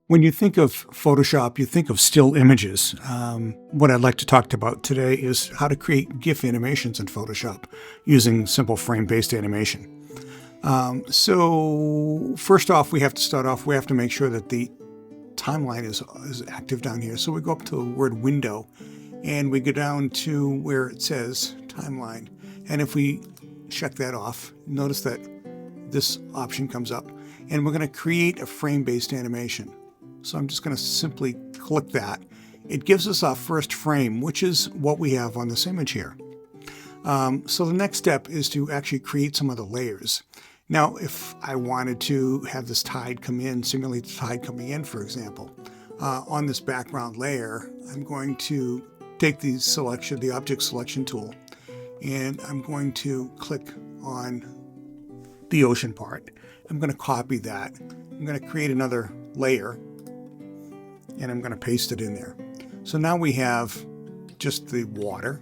When you think of Photoshop, you think of still images. What I'd like to talk about today is how to create GIF animations in Photoshop using simple frame-based animation. So first off, we have to make sure that the timeline is active down here. So we go up to the word window and we go down to where it says timeline. And if we check that off, notice that this option comes up and we're going to create a frame-based animation. So I'm just going to simply click that. It gives us our first frame, which is what we have on this image here. So the next step is to actually create some of the layers. Now, if I wanted to have this tide come in, simulate the tide coming in, for example, on this background layer, I'm going to take the object selection tool, and I'm going to click on the ocean part. I'm going to copy that. I'm going to create another layer, and I'm going to paste it in there. So now we have just the water,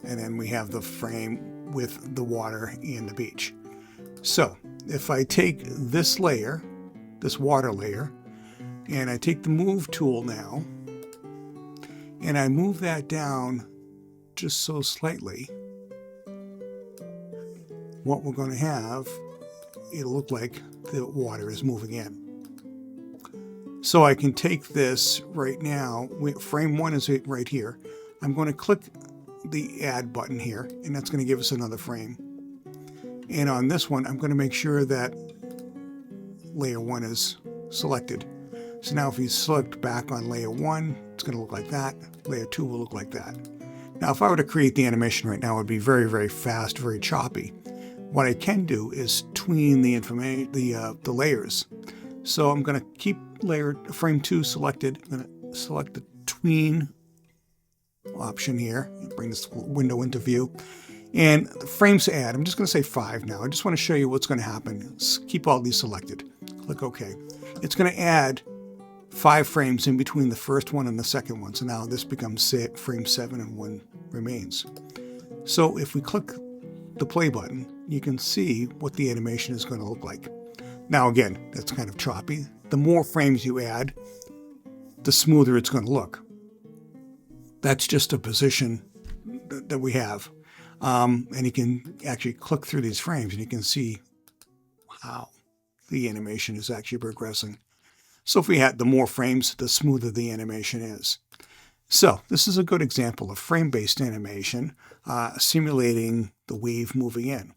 and then we have the frame with the water and the beach. So if I take this layer, this water layer, and I take the move tool now, and I move that down just so slightly, what we're going to have, it'll look like the water is moving in. So I can take this right now, frame one is right here. I'm going to click the add button here, and that's going to give us another frame. And on this one, I'm going to make sure that layer one is selected. So now if we select back on layer one, it's going to look like that. Layer two will look like that. Now, if I were to create the animation right now, it would be very, very fast, very choppy. What I can do is tween the information, the layers. So I'm going to keep frame two selected. I'm going to select the tween option here. Bring this window into view. And the frames to add, I'm just going to say 5 now. I just want to show you what's going to happen. Keep all these selected. Click OK. It's going to add 5 frames in between the first one and the second one. So now this becomes frame 7 and 1 remains. So if we click the play button, you can see what the animation is going to look like. Now again, that's kind of choppy. The more frames you add, the smoother it's going to look. That's just a position that we have. And you can actually click through these frames and you can see how the animation is actually progressing. So if we had the more frames, the smoother the animation is. So this is a good example of frame-based animation simulating the wave moving in.